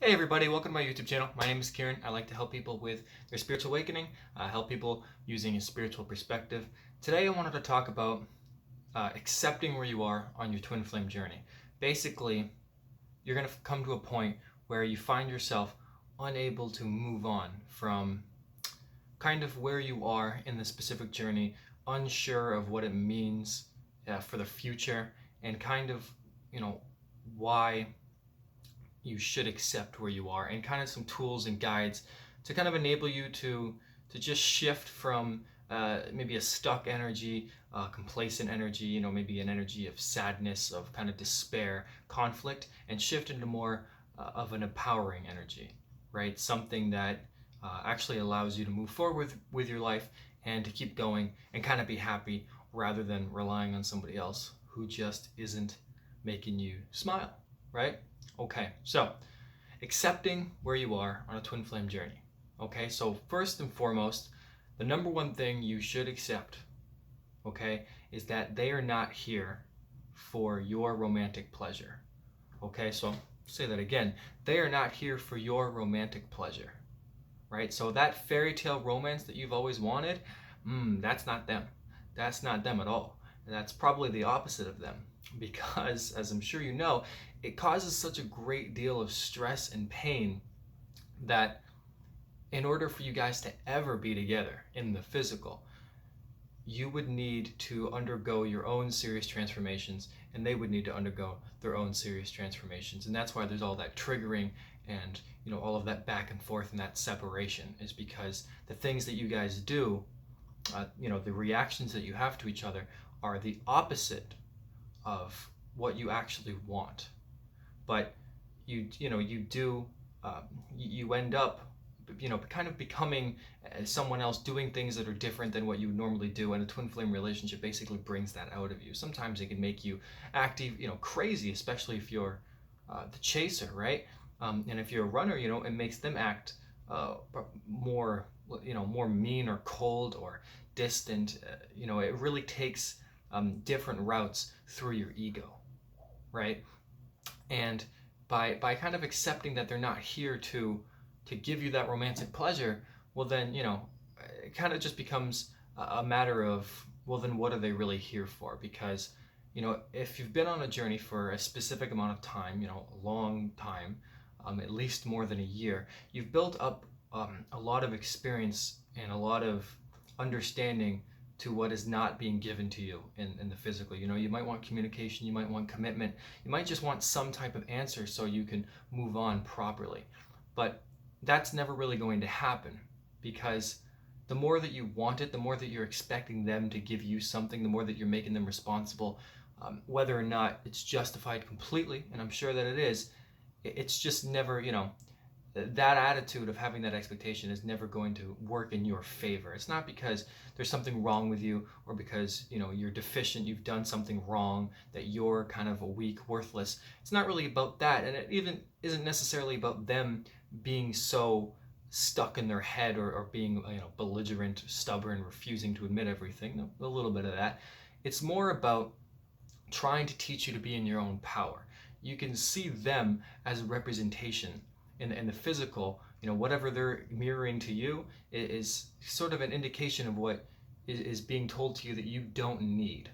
Hey everybody, welcome to my YouTube channel. My name is Kieran. I like to help people with their spiritual awakening, help people using a spiritual perspective. Today I wanted to talk about accepting where you are on your twin flame journey. Basically, you're going to come to a point where you find yourself unable to move on from kind of where you are in the specific journey, unsure of what it means for the future, and kind of, why you should accept where you are, and kind of some tools and guides to kind of enable you to just shift from maybe a stuck energy, complacent energy, maybe an energy of sadness, of kind of despair, conflict, and shift into more of an empowering energy, right? Something that actually allows you to move forward with your life and to keep going and kind of be happy rather than relying on somebody else who just isn't making you smile, right? Okay, so accepting where you are on a twin flame journey. Okay, so first and foremost, the number one thing you should accept, okay, is that they are not here for your romantic pleasure. Okay, so I'll say that again. They are not here for your romantic pleasure, right? So that fairy tale romance that you've always wanted, that's not them. That's not them at all. That's probably the opposite of them, because as I'm sure you know, it causes such a great deal of stress and pain that in order for you guys to ever be together in the physical, you would need to undergo your own serious transformations, and they would need to undergo their own serious transformations. And that's why there's all that triggering and all of that back and forth and that separation, is because the things that you guys do, the reactions that you have to each other are the opposite of what you actually want. But you end up kind of becoming someone else, doing things that are different than what you normally do, and a twin flame relationship basically brings that out of you. Sometimes it can make you act crazy, especially if you're the chaser, right? And if you're a runner, it makes them act more more mean or cold or distant. It really takes different routes through your ego, right? And by kind of accepting that they're not here to give you that romantic pleasure, well then it kind of just becomes a matter of, well then what are they really here for? Because if you've been on a journey for a specific amount of time, a long time, at least more than a year, you've built up a lot of experience and a lot of understanding to what is not being given to you in the physical. You might want communication, you might want commitment, you might just want some type of answer so you can move on properly. But that's never really going to happen, because the more that you want it, the more that you're expecting them to give you something, the more that you're making them responsible, whether or not it's justified completely, and I'm sure that it is. It's just never, that attitude of having that expectation is never going to work in your favor. It's not because there's something wrong with you, or because you're deficient, you've done something wrong, that you're kind of a weak, worthless. It's not really about that, and it even isn't necessarily about them being so stuck in their head, or being belligerent, stubborn, refusing to admit everything. A little bit of that. It's more about trying to teach you to be in your own power. You can see them as a representation in the physical. Whatever they're mirroring to you is sort of an indication of what is being told to you that you don't need,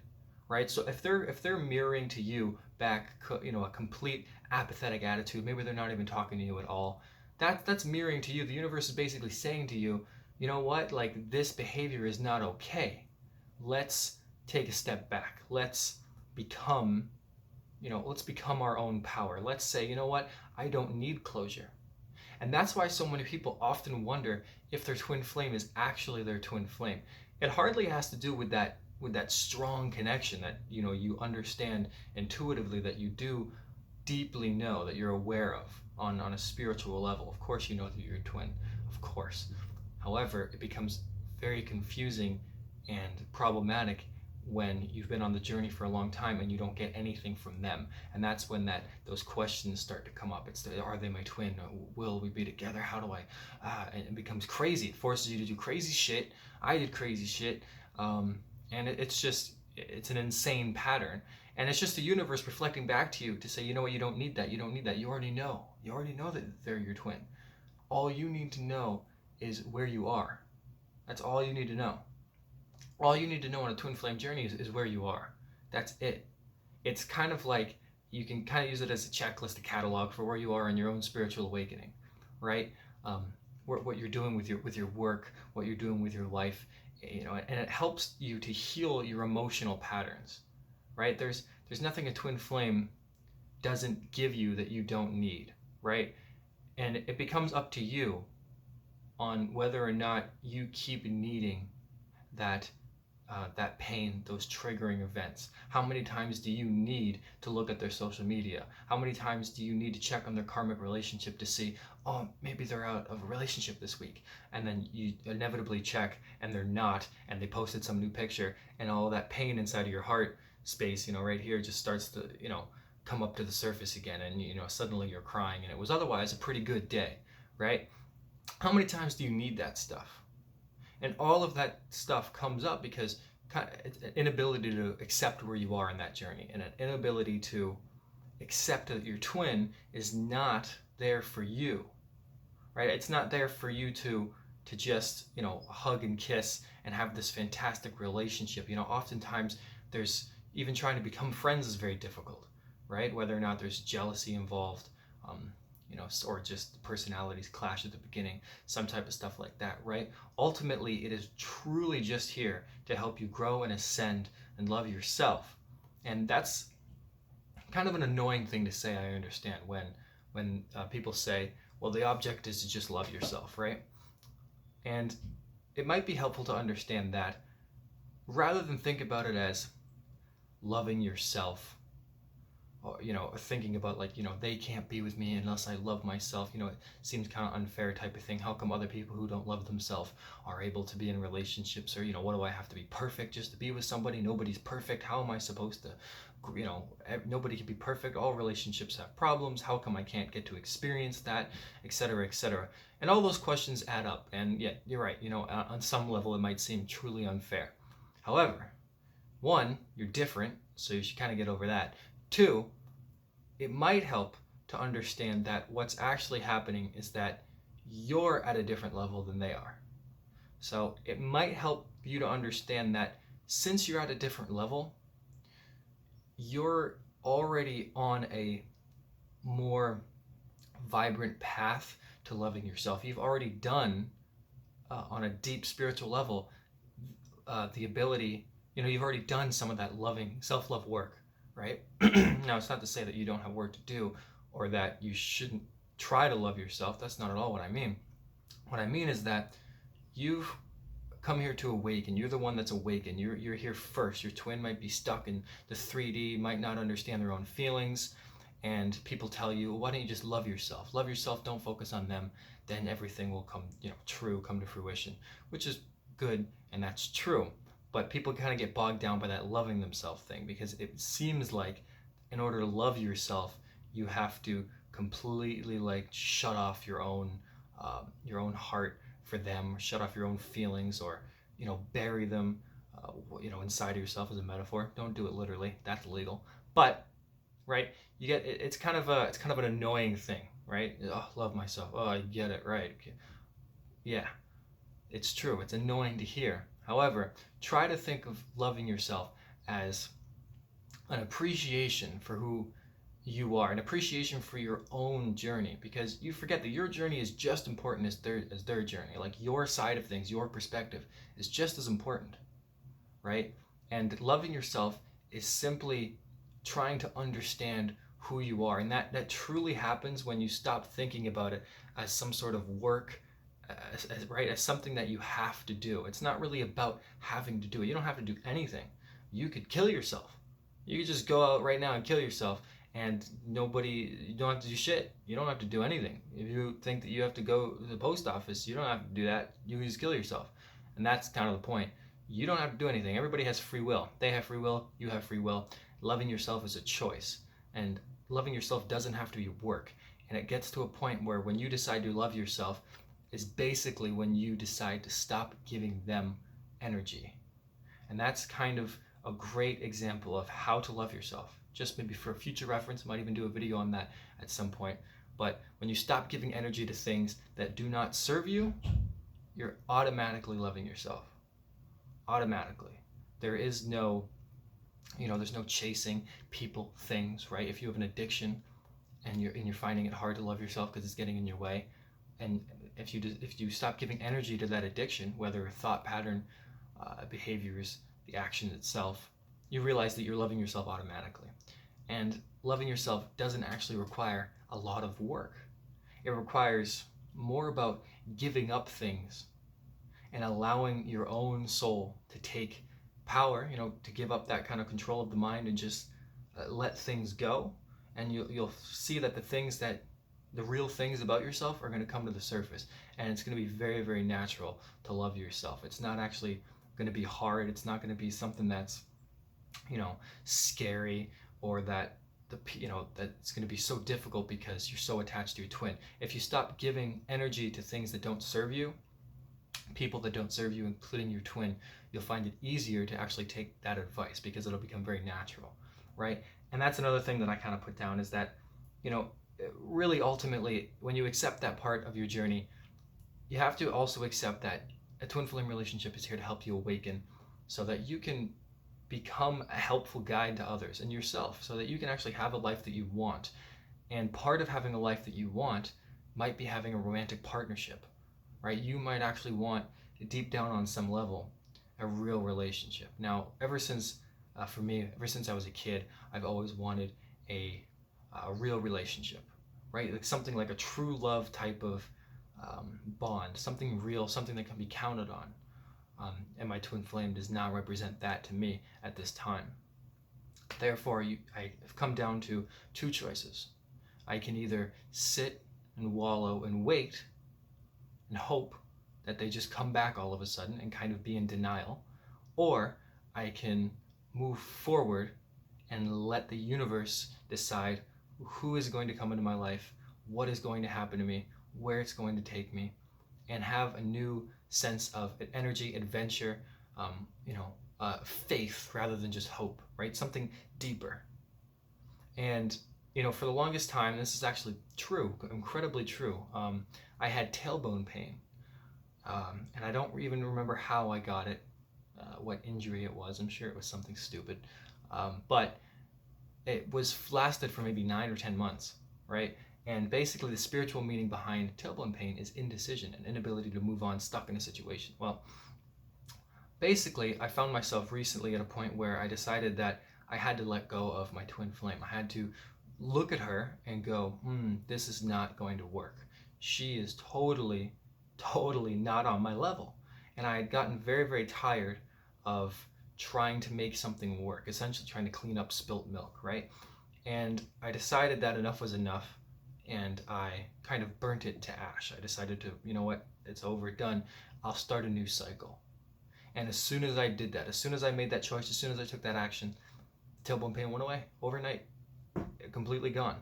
right? So if they're mirroring to you back a complete apathetic attitude, maybe they're not even talking to you at all, that's mirroring to you. The universe is basically saying to you, you know what, like, this behavior is not okay. Let's take a step back. Let's become our own power. Let's say, you know what, I don't need closure. And that's why so many people often wonder if their twin flame is actually their twin flame. It hardly has to do with that strong connection that you understand intuitively, that you do deeply know, that you're aware of on a spiritual level. Of course you know that you're a twin, of course. However, it becomes very confusing and problematic when you've been on the journey for a long time and you don't get anything from them. And that's when those questions start to come up. Are they my twin? Will we be together? How do I and it becomes crazy. It forces you to do crazy shit. I did crazy shit, and it's an insane pattern. And it's just the universe reflecting back to you to say, you know what, you don't need that. You don't need that. You already know. You already know that they're your twin. All you need to know is where you are. That's all you need to know. All you need to know on a twin flame journey is where you are. That's it. It's kind of like you can kind of use it as a checklist, a catalog for where you are in your own spiritual awakening, right? What you're doing with your work, what you're doing with your life, and it helps you to heal your emotional patterns, right? There's nothing a twin flame doesn't give you that you don't need, right? And it becomes up to you on whether or not you keep needing that that pain, those triggering events. How many times do you need to look at their social media? How many times do you need to check on their karmic relationship to see, oh, maybe they're out of a relationship this week? And then you inevitably check and they're not, and they posted some new picture, and all that pain inside of your heart space, right here, just starts to, come up to the surface again, and suddenly you're crying, and it was otherwise a pretty good day, right? How many times do you need that stuff? And all of that stuff comes up because it's an inability to accept where you are in that journey, and an inability to accept that your twin is not there for you, right? It's not there for you to just, hug and kiss and have this fantastic relationship. Oftentimes there's even trying to become friends is very difficult, right? Whether or not there's jealousy involved, or just personalities clash at the beginning, some type of stuff like that, right? Ultimately, it is truly just here to help you grow and ascend and love yourself. And that's kind of an annoying thing to say, I understand, when people say, well, the object is to just love yourself, right? And it might be helpful to understand that rather than think about it as loving yourself, or, thinking about they can't be with me unless I love myself. It seems kind of unfair type of thing. How come other people who don't love themselves are able to be in relationships? Or, what do I have to be perfect just to be with somebody? Nobody's perfect. How am I supposed to, nobody can be perfect. All relationships have problems. How come I can't get to experience that, etc., etc.? And all those questions add up. And yeah, you're right. On some level, it might seem truly unfair. However, one, you're different, so you should kind of get over that. Two, it might help to understand that what's actually happening is that you're at a different level than they are. So it might help you to understand that since you're at a different level, you're already on a more vibrant path to loving yourself. You've already done, on a deep spiritual level, the ability, you've already done some of that loving, self-love work. Right? Now, it's not to say that you don't have work to do or that you shouldn't try to love yourself. That's not at all what I mean. What I mean is that you've come here to awaken. You're the one that's awakened. You're here first. Your twin might be stuck in the 3D, might not understand their own feelings, and people tell you, why don't you just love yourself? Love yourself, don't focus on them, then everything will come, come to fruition, which is good, and that's true. But people kind of get bogged down by that loving themselves thing, because it seems like in order to love yourself, you have to completely shut off your own heart for them, shut off your own feelings, or bury them, inside of yourself as a metaphor. Don't do it literally; that's illegal. But right, you get it, it's kind of an annoying thing, right? Oh, love myself. Oh, I get it, right? Okay. Yeah, it's true. It's annoying to hear. However, try to think of loving yourself as an appreciation for who you are, an appreciation for your own journey, because you forget that your journey is just important as their journey. Like, your side of things, your perspective is just as important, right? And loving yourself is simply trying to understand who you are, and that truly happens when you stop thinking about it as some sort of work, as something that you have to do. It's not really about having to do it. You don't have to do anything. You could kill yourself. You could just go out right now and kill yourself, and you don't have to do shit. You don't have to do anything. If you think that you have to go to the post office, you don't have to do that. You can just kill yourself. And that's kind of the point. You don't have to do anything. Everybody has free will. They have free will. You have free will. Loving yourself is a choice. And loving yourself doesn't have to be work. And it gets to a point where when you decide to love yourself, is basically when you decide to stop giving them energy. And that's kind of a great example of how to love yourself. Just maybe for future reference, I might even do a video on that at some point. But when you stop giving energy to things that do not serve you, you're automatically loving yourself. Automatically. There is no, there's no chasing people, things, right? If you have an addiction and you're finding it hard to love yourself because it's getting in your way, and if you stop giving energy to that addiction, whether thought pattern, behaviors, the action itself, you realize that you're loving yourself automatically. And loving yourself doesn't actually require a lot of work. It requires more about giving up things and allowing your own soul to take power, to give up that kind of control of the mind and just let things go. And you'll see that the real things about yourself are going to come to the surface. And it's going to be very, very natural to love yourself. It's not actually going to be hard. It's not going to be something that's, scary, or that that's going to be so difficult because you're so attached to your twin. If you stop giving energy to things that don't serve you, people that don't serve you, including your twin, you'll find it easier to actually take that advice because it'll become very natural, right? And that's another thing that I kind of put down, is that, really ultimately, when you accept that part of your journey, you have to also accept that a twin flame relationship is here to help you awaken so that you can become a helpful guide to others and yourself, so that you can actually have a life that you want. And part of having a life that you want might be having a romantic partnership, right? You might actually want, deep down on some level, a real relationship. Now, for me, ever since I was a kid, I've always wanted a real relationship, right? Like something like a true love type of bond, something real, something that can be counted on. And my twin flame does not represent that to me at this time. Therefore, I have come down to two choices. I can either sit and wallow and wait and hope that they just come back all of a sudden and kind of be in denial, or I can move forward and let the universe decide who is going to come into my life, what is going to happen to me, where it's going to take me, and have a new sense of energy, adventure, faith rather than just hope, right? Something deeper. And, for the longest time, this is actually true, incredibly true, I had tailbone pain. And I don't even remember how I got it, what injury it was. I'm sure it was something stupid. But it lasted for maybe 9 or 10 months, right? And basically the spiritual meaning behind tailbone pain is indecision, an inability to move on, stuck in a situation. Well, basically I found myself recently at a point where I decided that I had to let go of my twin flame. I had to look at her and go, this is not going to work. She is totally not on my level. And I had gotten very, very tired of trying to make something work, essentially trying to clean up spilt milk, right? And I decided that enough was enough, and I kind of burnt it to ash. I decided to, it's over, done. I'll start a new cycle. And as soon as I did that, as soon as I made that choice, as soon as I took that action, tailbone pain went away overnight, completely gone.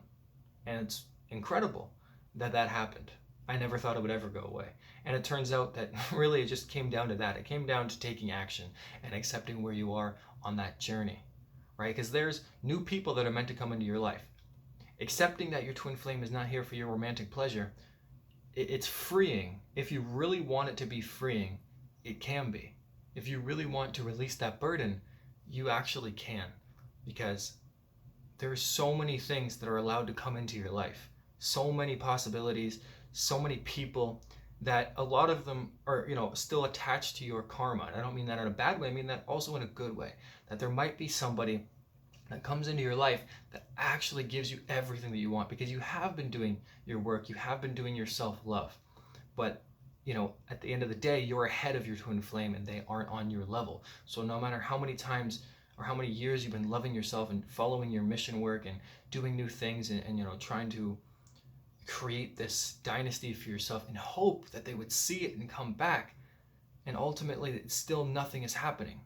And it's incredible that happened. I never thought it would ever go away. And it turns out that really it just came down to that. It came down to taking action and accepting where you are on that journey, right? Because there's new people that are meant to come into your life. Accepting that your twin flame is not here for your romantic pleasure, it's freeing. If you really want it to be freeing, it can be. If you really want to release that burden, you actually can. Because there are so many things that are allowed to come into your life. So many possibilities, so many people, that a lot of them are, still attached to your karma. And I don't mean that in a bad way, I mean that also in a good way. That there might be somebody that comes into your life that actually gives you everything that you want, because you have been doing your work, you have been doing your self-love. But, at the end of the day, you're ahead of your twin flame and they aren't on your level. So no matter how many times or how many years you've been loving yourself and following your mission work and doing new things and trying to create this dynasty for yourself in hope that they would see it and come back, and ultimately still nothing is happening.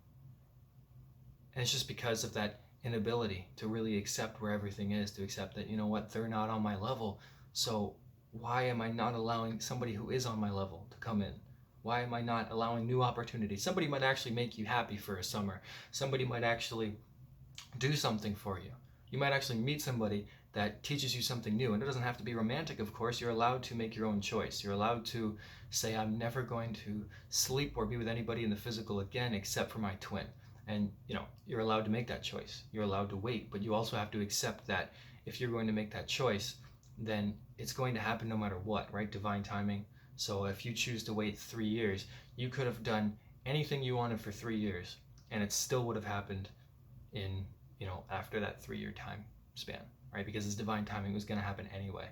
And it's just because of that inability to really accept where everything is, to accept that, they're not on my level, so why am I not allowing somebody who is on my level to come in? Why am I not allowing new opportunities? Somebody might actually make you happy for a summer. Somebody might actually do something for you. You might actually meet somebody that teaches you something new. And it doesn't have to be romantic, of course. You're allowed to make your own choice. You're allowed to say, I'm never going to sleep or be with anybody in the physical again except for my twin. And you're allowed to make that choice. You're allowed to wait, but you also have to accept that if you're going to make that choice, then it's going to happen no matter what, right? Divine timing. So if you choose to wait 3 years, you could have done anything you wanted for 3 years, and it still would have happened in, after that 3-year time span, right? Because this divine timing was going to happen anyway.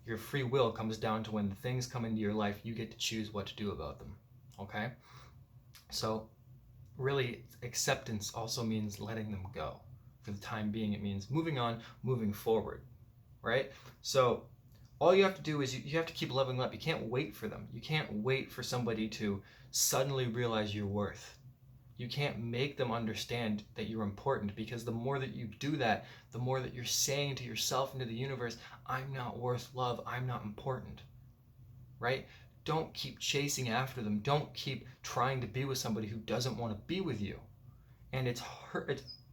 Your free will comes down to when the things come into your life, you get to choose what to do about them, okay? So really, acceptance also means letting them go. For the time being, it means moving on, moving forward, right? So all you have to do is you have to keep leveling up. You can't wait for them. You can't wait for somebody to suddenly realize your worth. You can't make them understand that you're important, because the more that you do that, the more that you're saying to yourself and to the universe, I'm not worth love, I'm not important, right? Don't keep chasing after them. Don't keep trying to be with somebody who doesn't want to be with you. And it's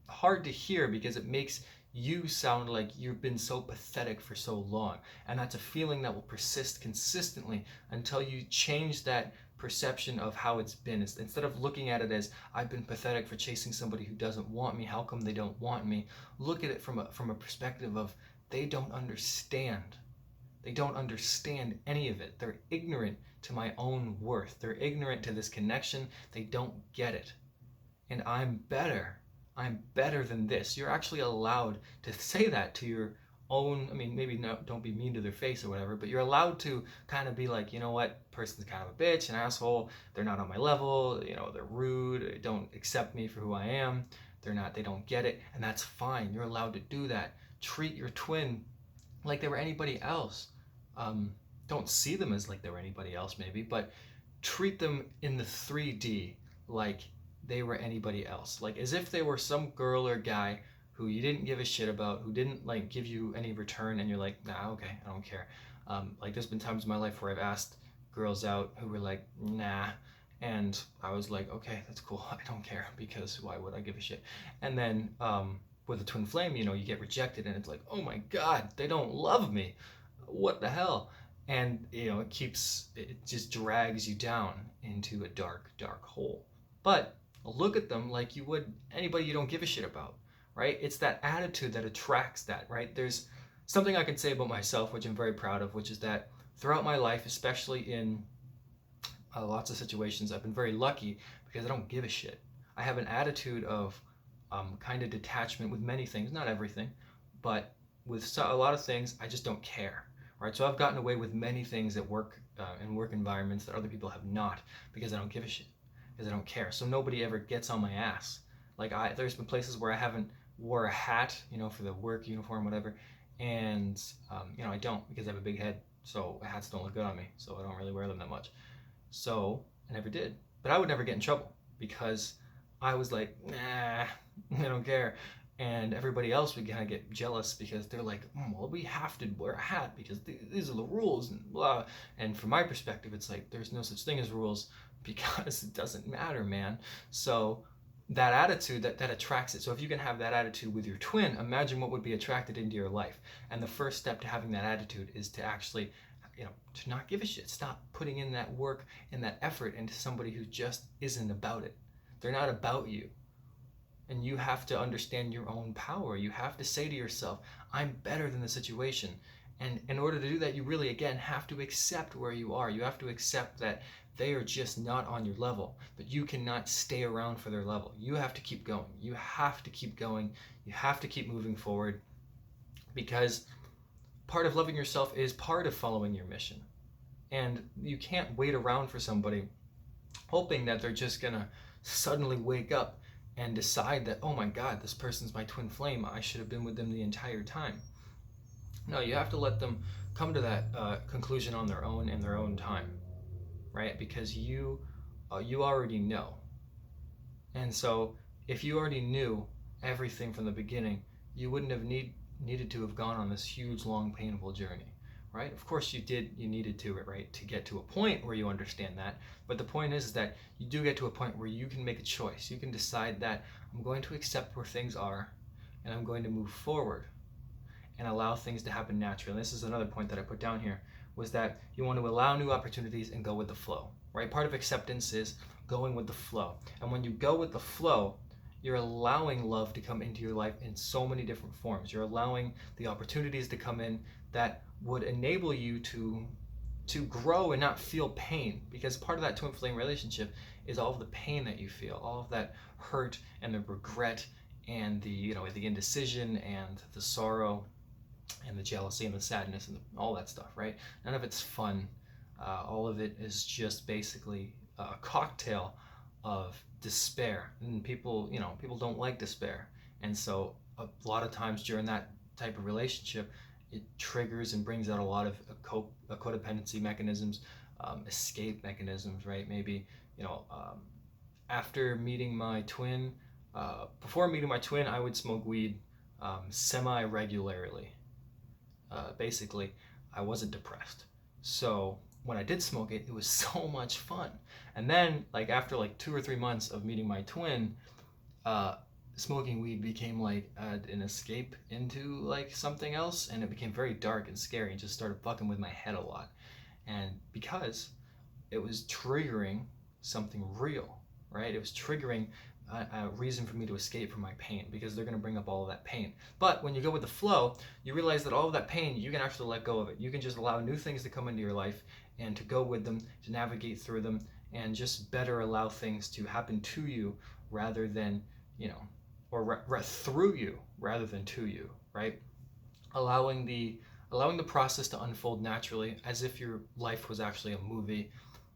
hard to hear because it makes you sound like you've been so pathetic for so long. And that's a feeling that will persist consistently until you change that perception of how it's been. Instead of looking at it as, I've been pathetic for chasing somebody who doesn't want me, how come they don't want me? Look at it from a perspective of, they don't understand. They don't understand any of it. They're ignorant to my own worth. They're ignorant to this connection. They don't get it. And I'm better. I'm better than this. You're actually allowed to say that to your own, maybe don't be mean to their face or whatever, but you're allowed to kind of be like, you know what, person's kind of a bitch, an asshole, they're not on my level, they're rude, they don't accept me for who I am, they don't get it, and that's fine. You're allowed to do that. Treat your twin like they were anybody else. Don't see them as like they were anybody else maybe, but treat them in the 3D like they were anybody else, like as if they were some girl or guy who you didn't give a shit about, who didn't like give you any return, and you're like, nah, okay, I don't care. Like there's been times in my life where I've asked girls out who were like, nah, and I was like, okay, that's cool, I don't care, because why would I give a shit? And then with a twin flame, you get rejected, and it's like, oh my god, they don't love me, what the hell? And it just drags you down into a dark hole. But look at them like you would anybody you don't give a shit about, right? It's that attitude that attracts that, right? There's something I can say about myself, which I'm very proud of, which is that throughout my life, especially in lots of situations, I've been very lucky because I don't give a shit. I have an attitude of kind of detachment with many things, not everything, but with a lot of things, I just don't care, right? So I've gotten away with many things at work, in work environments that other people have not, because I don't give a shit, because I don't care. So nobody ever gets on my ass. Like there's been places where I haven't wore a hat, for the work uniform, whatever, and I don't, because I have a big head, so hats don't look good on me, so I don't really wear them that much. So I never did, but I would never get in trouble because I was like, nah, I don't care. And everybody else would kind of get jealous because they're like, well, we have to wear a hat because these are the rules and blah. And from my perspective, it's like, there's no such thing as rules because it doesn't matter, man. So that attitude, that attracts it. So if you can have that attitude with your twin, imagine what would be attracted into your life. And the first step to having that attitude is to actually, to not give a shit. Stop putting in that work and that effort into somebody who just isn't about it. They're not about you. And you have to understand your own power. You have to say to yourself, I'm better than the situation. And in order to do that, you really, again, have to accept where you are. You have to accept that they are just not on your level, but you cannot stay around for their level. You have to keep going. You have to keep going. You have to keep moving forward, because part of loving yourself is part of following your mission. And you can't wait around for somebody hoping that they're just gonna suddenly wake up and decide that, oh my god, this person's my twin flame, I should have been with them the entire time. No, you have to let them come to that conclusion on their own in their own time, right? Because you already know. And so if you already knew everything from the beginning, you wouldn't have needed to have gone on this huge, long, painful journey, right? Of course you needed to, right, to get to a point where you understand that. But the point is that you do get to a point where you can make a choice. You can decide that I'm going to accept where things are and I'm going to move forward and allow things to happen naturally. And this is another point that I put down here, was that you want to allow new opportunities and go with the flow, right? Part of acceptance is going with the flow. And when you go with the flow, you're allowing love to come into your life in so many different forms. You're allowing the opportunities to come in that would enable you to grow and not feel pain, because part of that twin flame relationship is all of the pain that you feel, all of that hurt and the regret and the the indecision and the sorrow and the jealousy and the sadness and all that stuff, right? None of it's fun. All of it is just basically a cocktail of despair, and people don't like despair, and so a lot of times during that type of relationship, it triggers and brings out a lot of codependency mechanisms, escape mechanisms, right? Maybe after meeting my twin, before meeting my twin, I would smoke weed semi-regularly. Basically, I wasn't depressed, so when I did smoke it, it was so much fun. And then, like, after like 2 or 3 months of meeting my twin, smoking weed became like an escape into like something else, and it became very dark and scary and just started fucking with my head a lot. And because it was triggering something real, right? It was triggering a reason for me to escape from my pain, because they're going to bring up all of that pain. But when you go with the flow, you realize that all of that pain, you can actually let go of it. You can just allow new things to come into your life and to go with them, to navigate through them, and just better allow things to happen to you rather than, or through you rather than to you, right? Allowing the process to unfold naturally, as if your life was actually a movie,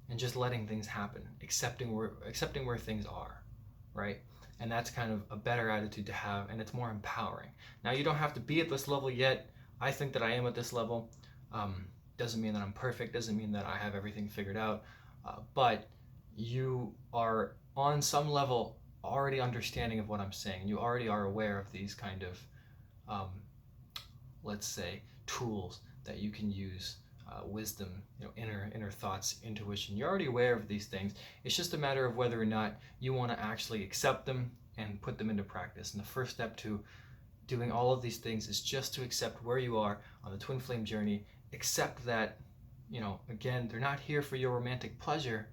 and just letting things happen, accepting where things are, right? And that's kind of a better attitude to have, and it's more empowering. Now, you don't have to be at this level yet. I think that I am at this level. Doesn't mean that I'm perfect, doesn't mean that I have everything figured out, but you are on some level already understanding of what I'm saying. You already are aware of these kind of, let's say, tools that you can use, wisdom, inner thoughts, intuition. You're already aware of these things. It's just a matter of whether or not you want to actually accept them and put them into practice. And the first step to doing all of these things is just to accept where you are on the twin flame journey. Accept that, again, they're not here for your romantic pleasure.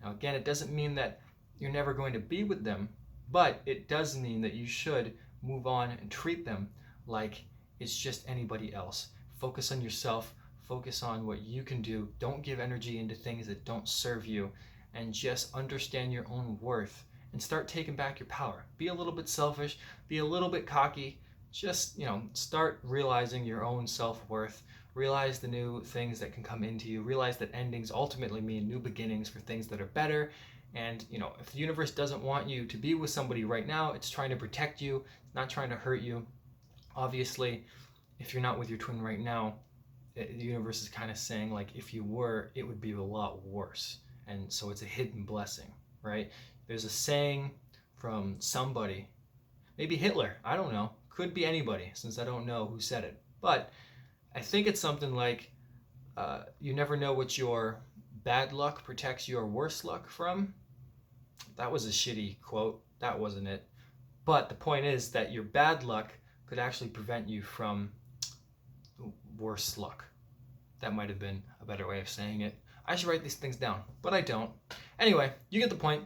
Now, again, it doesn't mean that you're never going to be with them, but it does mean that you should move on and treat them like it's just anybody else. Focus on yourself, focus on what you can do. Don't give energy into things that don't serve you, and just understand your own worth and start taking back your power. Be a little bit selfish, be a little bit cocky, just, start realizing your own self-worth. Realize the new things that can come into you. Realize that endings ultimately mean new beginnings for things that are better. And, if the universe doesn't want you to be with somebody right now, it's trying to protect you, not trying to hurt you. Obviously, if you're not with your twin right now, the universe is kind of saying, like, if you were, it would be a lot worse. And so it's a hidden blessing, right? There's a saying from somebody, maybe Hitler, I don't know. Could be anybody, since I don't know who said it. But I think it's something like, you never know what your bad luck protects your worse luck from. That was a shitty quote. That wasn't it. But the point is that your bad luck could actually prevent you from worse luck. That might have been a better way of saying it. I should write these things down, but I don't. Anyway, you get the point.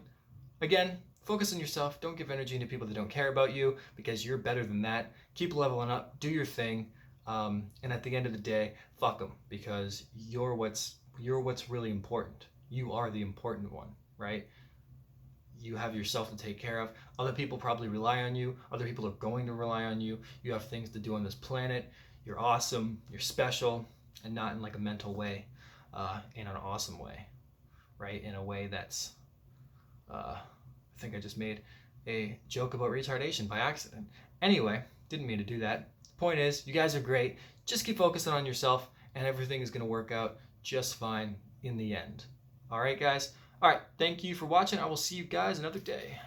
Again, focus on yourself. Don't give energy to people that don't care about you, because you're better than that. Keep leveling up. Do your thing. And at the end of the day, fuck them, because you're what's really important. You are the important one, right? You have yourself to take care of. Other people probably rely on you. Other people are going to rely on you. You have things to do on this planet. You're awesome. You're special, and not in like a mental way, in an awesome way, right? In a way that's, I think I just made a joke about retardation by accident. Anyway, didn't mean to do that. Point is, you guys are great. Just keep focusing on yourself, and everything is going to work out just fine in the end. All right, guys? All right, thank you for watching. I will see you guys another day.